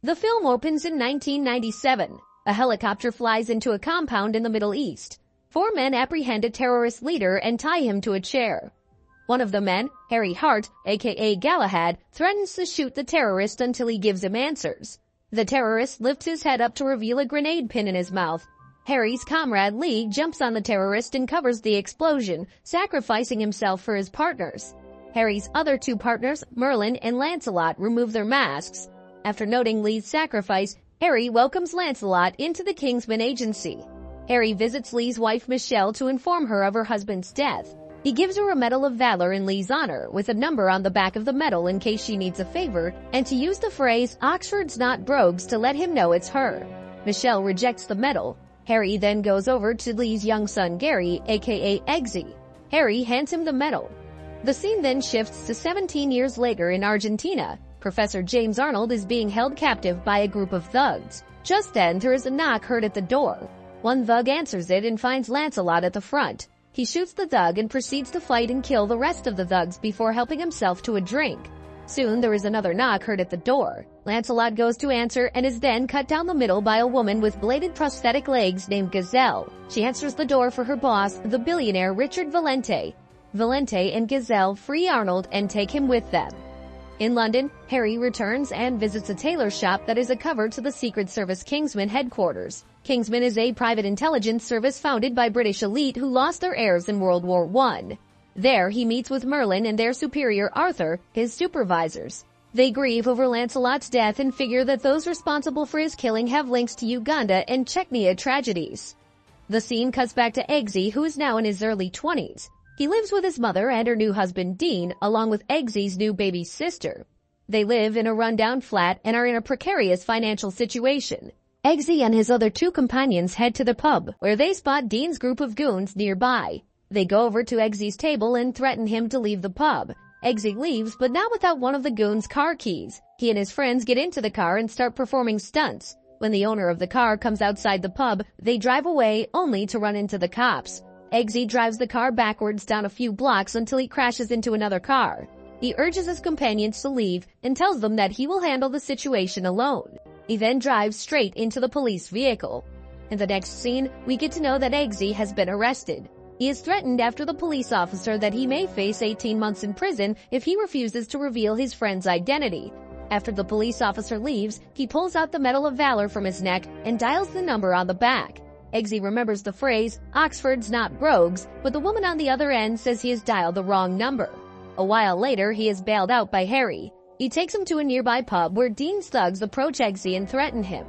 The film opens in 1997. A helicopter flies into a compound in the Middle East. 4 men apprehend a terrorist leader and tie him to a chair. One of the men, Harry Hart, aka Galahad, threatens to shoot the terrorist until he gives him answers. The terrorist lifts his head up to reveal a grenade pin in his mouth. Harry's comrade Lee jumps on the terrorist and covers the explosion, sacrificing himself for his partners. Harry's other 2 partners, Merlin and Lancelot, remove their masks. After noting Lee's sacrifice, Harry welcomes Lancelot into the Kingsman agency. Harry visits Lee's wife Michelle to inform her of her husband's death. He gives her a Medal of Valor in Lee's honor with a number on the back of the medal in case she needs a favor, and to use the phrase "Oxford's not brogues" to let him know it's her. Michelle rejects the medal. Harry then goes over to Lee's young son Gary, aka Eggsy. Harry hands him the medal. The scene then shifts to 17 years later in Argentina. Professor James Arnold is being held captive by a group of thugs. Just then, there is a knock heard at the door. One thug answers it and finds Lancelot at the front. He shoots the thug and proceeds to fight and kill the rest of the thugs before helping himself to a drink. Soon, there is another knock heard at the door. Lancelot goes to answer and is then cut down the middle by a woman with bladed prosthetic legs named Gazelle. She answers the door for her boss, the billionaire Richard Valente. Valente and Gazelle free Arnold and take him with them. In London, Harry returns and visits a tailor shop that is a cover to the Secret Service Kingsman headquarters. Kingsman is a private intelligence service founded by British elite who lost their heirs in World War I. There, he meets with Merlin and their superior Arthur, his supervisors. They grieve over Lancelot's death and figure that those responsible for his killing have links to Uganda and Chechnya tragedies. The scene cuts back to Eggsy, who is now in his early 20s. He lives with his mother and her new husband Dean, along with Eggsy's new baby sister. They live in a rundown flat and are in a precarious financial situation. Eggsy and his other 2 companions head to the pub, where they spot Dean's group of goons nearby. They go over to Eggsy's table and threaten him to leave the pub. Eggsy leaves, but not without one of the goons' car keys. He and his friends get into the car and start performing stunts. When the owner of the car comes outside the pub, they drive away only to run into the cops. Eggsy drives the car backwards down a few blocks until he crashes into another car. He urges his companions to leave and tells them that he will handle the situation alone. He then drives straight into the police vehicle. In the next scene, we get to know that Eggsy has been arrested. He is threatened after the police officer that he may face 18 months in prison if he refuses to reveal his friend's identity. After the police officer leaves, he pulls out the Medal of Valor from his neck and dials the number on the back. Eggsy remembers the phrase, "Oxford's not brogues," but the woman on the other end says he has dialed the wrong number. A while later, he is bailed out by Harry. He takes him to a nearby pub where Dean's thugs approach Eggsy and threaten him.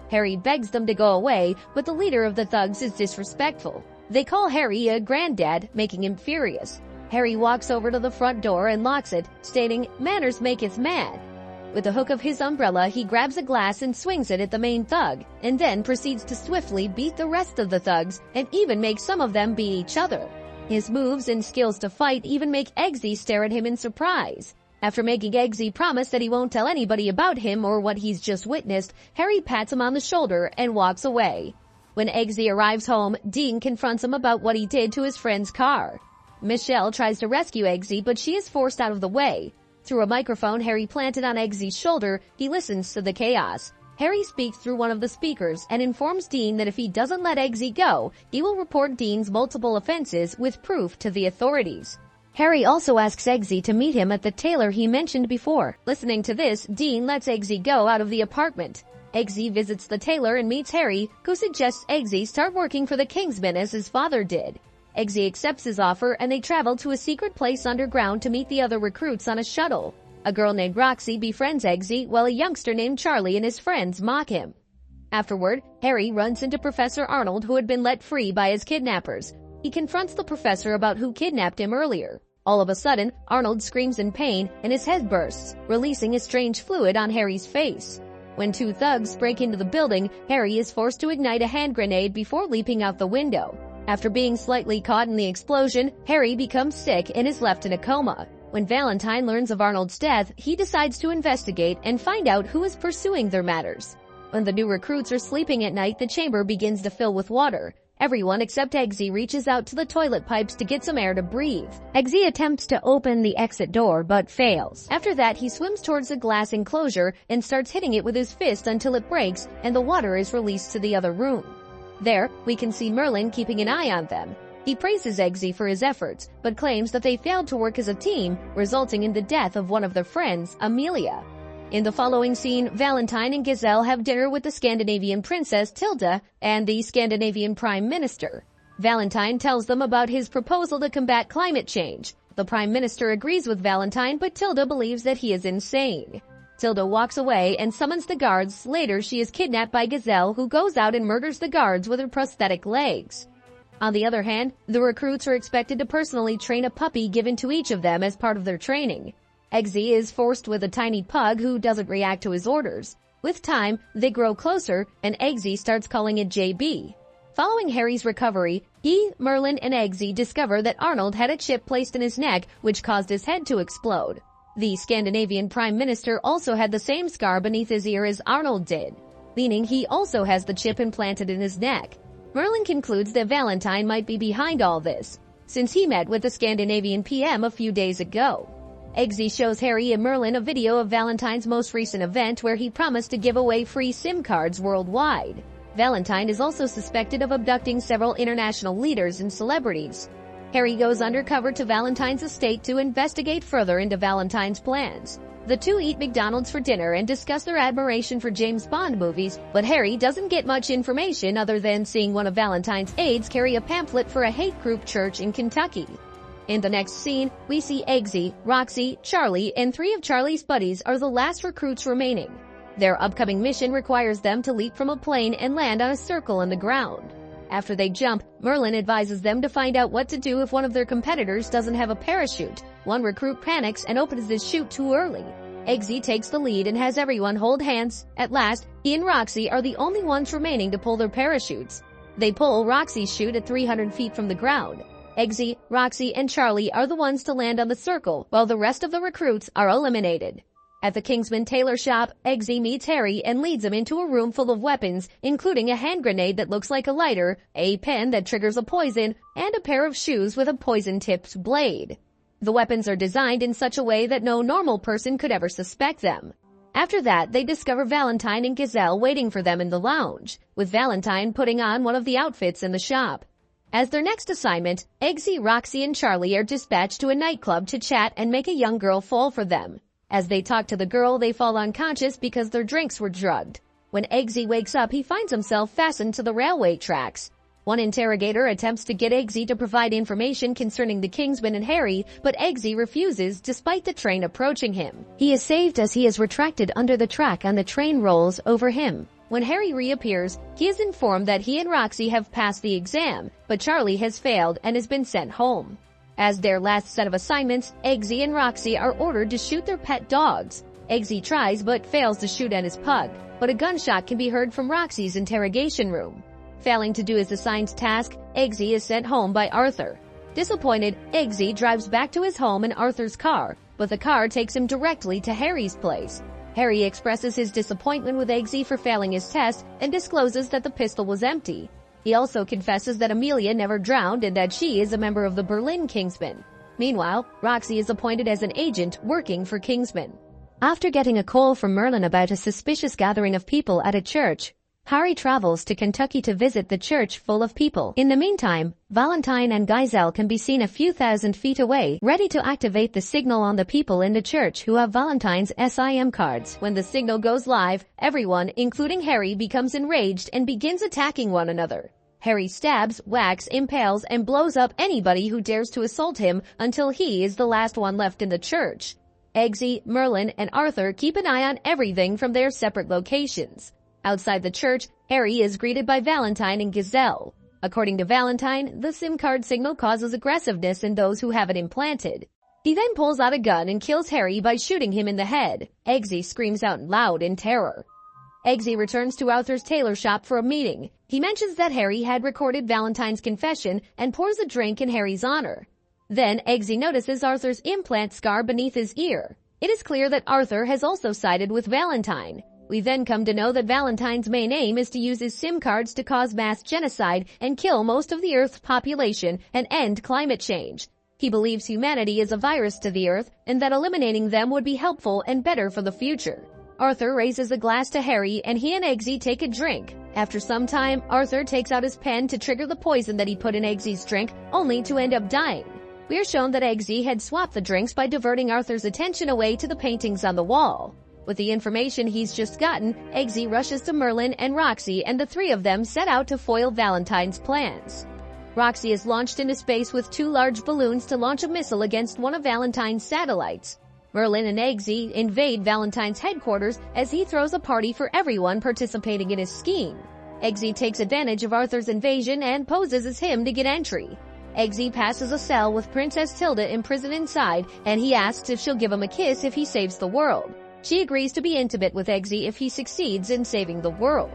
Harry begs them to go away, but the leader of the thugs is disrespectful. They call Harry a granddad, making him furious. Harry walks over to the front door and locks it, stating, "Manners maketh mad." With the hook of his umbrella, he grabs a glass and swings it at the main thug, and then proceeds to swiftly beat the rest of the thugs and even make some of them beat each other. His moves and skills to fight even make Eggsy stare at him in surprise. After making Eggsy promise that he won't tell anybody about him or what he's just witnessed, Harry pats him on the shoulder and walks away. When Eggsy arrives home, Dean confronts him about what he did to his friend's car. Michelle tries to rescue Eggsy, but she is forced out of the way. Through a microphone Harry planted on Eggsy's shoulder, he listens to the chaos. Harry speaks through one of the speakers and informs Dean that if he doesn't let Eggsy go, he will report Dean's multiple offenses with proof to the authorities. Harry also asks Eggsy to meet him at the tailor he mentioned before. Listening to this, Dean lets Eggsy go out of the apartment. Eggsy visits the tailor and meets Harry, who suggests Eggsy start working for the Kingsman as his father did. Eggsy accepts his offer and they travel to a secret place underground to meet the other recruits on a shuttle. A girl named Roxy befriends Eggsy while a youngster named Charlie and his friends mock him. Afterward, Harry runs into Professor Arnold, who had been let free by his kidnappers. He confronts the professor about who kidnapped him earlier. All of a sudden, Arnold screams in pain and his head bursts, releasing a strange fluid on Harry's face. When 2 thugs break into the building, Harry is forced to ignite a hand grenade before leaping out the window. After being slightly caught in the explosion, Harry becomes sick and is left in a coma. When Valentine learns of Arnold's death, he decides to investigate and find out who is pursuing their matters. When the new recruits are sleeping at night, the chamber begins to fill with water. Everyone except Eggsy reaches out to the toilet pipes to get some air to breathe. Eggsy attempts to open the exit door but fails. After that, he swims towards a glass enclosure and starts hitting it with his fist until it breaks and the water is released to the other room. There, we can see Merlin keeping an eye on them. He praises Eggsy for his efforts, but claims that they failed to work as a team, resulting in the death of one of their friends, Amelia. In the following scene, Valentine and Giselle have dinner with the Scandinavian princess Tilda and the Scandinavian prime minister. Valentine tells them about his proposal to combat climate change. The prime minister agrees with Valentine, but Tilda believes that he is insane. Tilda walks away and summons the guards. Later, she is kidnapped by Giselle, who goes out and murders the guards with her prosthetic legs. On the other hand, the recruits are expected to personally train a puppy given to each of them as part of their training. Eggsy is forced with a tiny pug who doesn't react to his orders. With time, they grow closer, and Eggsy starts calling it JB. Following Harry's recovery, he, Merlin, and Eggsy discover that Arnold had a chip placed in his neck which caused his head to explode. The Scandinavian Prime Minister also had the same scar beneath his ear as Arnold did, meaning he also has the chip implanted in his neck. Merlin concludes that Valentine might be behind all this, since he met with the Scandinavian PM a few days ago. Eggsy shows Harry and Merlin a video of Valentine's most recent event where he promised to give away free SIM cards worldwide. Valentine is also suspected of abducting several international leaders and celebrities. Harry goes undercover to Valentine's estate to investigate further into Valentine's plans. The two eat McDonald's for dinner and discuss their admiration for James Bond movies, but Harry doesn't get much information other than seeing one of Valentine's aides carry a pamphlet for a hate group church in Kentucky. In the next scene, we see Eggsy, Roxy, Charlie, and 3 of Charlie's buddies are the last recruits remaining. Their upcoming mission requires them to leap from a plane and land on a circle on the ground. After they jump, Merlin advises them to find out what to do if one of their competitors doesn't have a parachute. One recruit panics and opens his chute too early. Eggsy takes the lead and has everyone hold hands. At last, he and Roxy are the only ones remaining to pull their parachutes. They pull Roxy's chute at 300 feet from the ground. Eggsy, Roxy, and Charlie are the ones to land on the circle, while the rest of the recruits are eliminated. At the Kingsman tailor shop, Eggsy meets Harry and leads him into a room full of weapons, including a hand grenade that looks like a lighter, a pen that triggers a poison, and a pair of shoes with a poison-tipped blade. The weapons are designed in such a way that no normal person could ever suspect them. After that, they discover Valentine and Giselle waiting for them in the lounge, with Valentine putting on one of the outfits in the shop. As their next assignment, Eggsy, Roxy, and Charlie are dispatched to a nightclub to chat and make a young girl fall for them. As they talk to the girl, they fall unconscious because their drinks were drugged. When Eggsy wakes up, he finds himself fastened to the railway tracks. One interrogator attempts to get Eggsy to provide information concerning the Kingsman and Harry, but Eggsy refuses despite the train approaching him. He is saved as he is retracted under the track and the train rolls over him. When Harry reappears, he is informed that he and Roxy have passed the exam, but Charlie has failed and has been sent home. As their last set of assignments, Eggsy and Roxy are ordered to shoot their pet dogs. Eggsy tries but fails to shoot at his pug, but a gunshot can be heard from Roxy's interrogation room. Failing to do his assigned task, Eggsy is sent home by Arthur. Disappointed, Eggsy drives back to his home in Arthur's car, but the car takes him directly to Harry's place. Harry expresses his disappointment with Eggsy for failing his test and discloses that the pistol was empty. He also confesses that Amelia never drowned and that she is a member of the Berlin Kingsman. Meanwhile, Roxy is appointed as an agent working for Kingsman. After getting a call from Merlin about a suspicious gathering of people at a church, Harry travels to Kentucky to visit the church full of people. In the meantime, Valentine and Giselle can be seen a few thousand feet away, ready to activate the signal on the people in the church who have Valentine's SIM cards. When the signal goes live, everyone, including Harry, becomes enraged and begins attacking one another. Harry stabs, whacks, impales, and blows up anybody who dares to assault him until he is the last one left in the church. Eggsy, Merlin, and Arthur keep an eye on everything from their separate locations. Outside the church, Harry is greeted by Valentine and Giselle. According to Valentine, the SIM card signal causes aggressiveness in those who have it implanted. He then pulls out a gun and kills Harry by shooting him in the head. Eggsy screams out loud in terror. Eggsy returns to Arthur's tailor shop for a meeting. He mentions that Harry had recorded Valentine's confession and pours a drink in Harry's honor. Then Eggsy notices Arthur's implant scar beneath his ear. It is clear that Arthur has also sided with Valentine. We then come to know that Valentine's main aim is to use his SIM cards to cause mass genocide and kill most of the Earth's population and end climate change. He believes humanity is a virus to the Earth and that eliminating them would be helpful and better for the future. Arthur raises a glass to Harry and he and Eggsy take a drink. After some time, Arthur takes out his pen to trigger the poison that he put in Eggsy's drink, only to end up dying. We are shown that Eggsy had swapped the drinks by diverting Arthur's attention away to the paintings on the wall. With the information he's just gotten, Eggsy rushes to Merlin and Roxy and the three of them set out to foil Valentine's plans. Roxy is launched into space with 2 large balloons to launch a missile against one of Valentine's satellites. Merlin and Eggsy invade Valentine's headquarters as he throws a party for everyone participating in his scheme. Eggsy takes advantage of Arthur's invasion and poses as him to get entry. Eggsy passes a cell with Princess Tilda imprisoned inside and he asks if she'll give him a kiss if he saves the world. She agrees to be intimate with Eggsy if he succeeds in saving the world.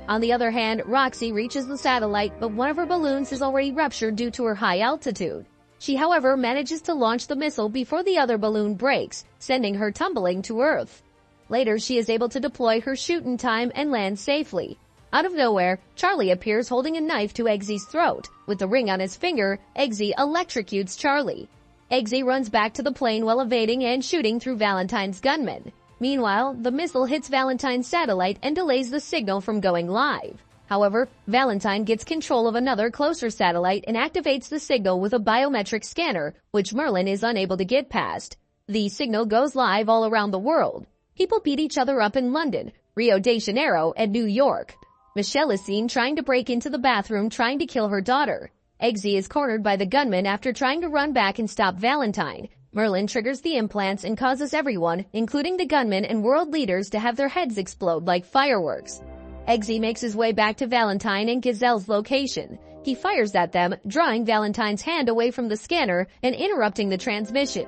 On the other hand, Roxy reaches the satellite, but one of her balloons is already ruptured due to her high altitude. She, however, manages to launch the missile before the other balloon breaks, sending her tumbling to Earth. Later, she is able to deploy her chute in time and land safely. Out of nowhere, Charlie appears holding a knife to Eggsy's throat. With the ring on his finger, Eggsy electrocutes Charlie. Eggsy runs back to the plane while evading and shooting through Valentine's gunmen. Meanwhile, the missile hits Valentine's satellite and delays the signal from going live. However, Valentine gets control of another closer satellite and activates the signal with a biometric scanner, which Merlin is unable to get past. The signal goes live all around the world. People beat each other up in London, Rio de Janeiro, and New York. Michelle is seen trying to break into the bathroom trying to kill her daughter. Eggsy is cornered by the gunman after trying to run back and stop Valentine. Merlin triggers the implants and causes everyone, including the gunmen and world leaders, to have their heads explode like fireworks. Eggsy makes his way back to Valentine and Giselle's location. He fires at them, drawing Valentine's hand away from the scanner and interrupting the transmission.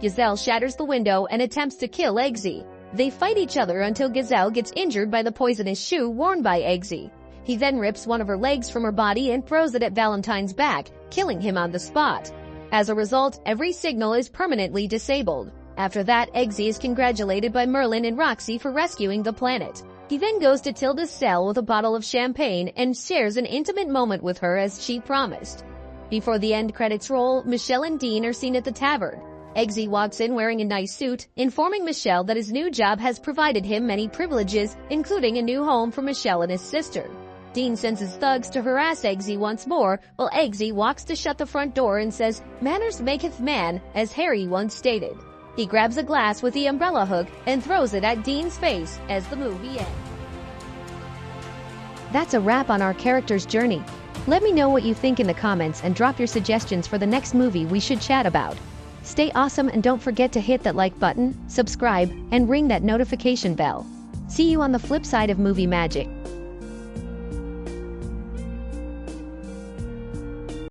Giselle shatters the window and attempts to kill Eggsy. They fight each other until Giselle gets injured by the poisonous shoe worn by Eggsy. He then rips one of her legs from her body and throws it at Valentine's back, killing him on the spot. As a result, every signal is permanently disabled. After that, Eggsy is congratulated by Merlin and Roxy for rescuing the planet. He then goes to Tilda's cell with a bottle of champagne and shares an intimate moment with her as she promised. Before the end credits roll, Michelle and Dean are seen at the tavern. Eggsy walks in wearing a nice suit, informing Michelle that his new job has provided him many privileges, including a new home for Michelle and his sister. Dean sends his thugs to harass Eggsy once more, while Eggsy walks to shut the front door and says, "Manners maketh man," as Harry once stated. He grabs a glass with the umbrella hook and throws it at Dean's face as the movie ends. That's a wrap on our character's journey. Let me know what you think in the comments and drop your suggestions for the next movie we should chat about. Stay awesome and don't forget to hit that like button, subscribe, and ring that notification bell. See you on the flip side of movie magic.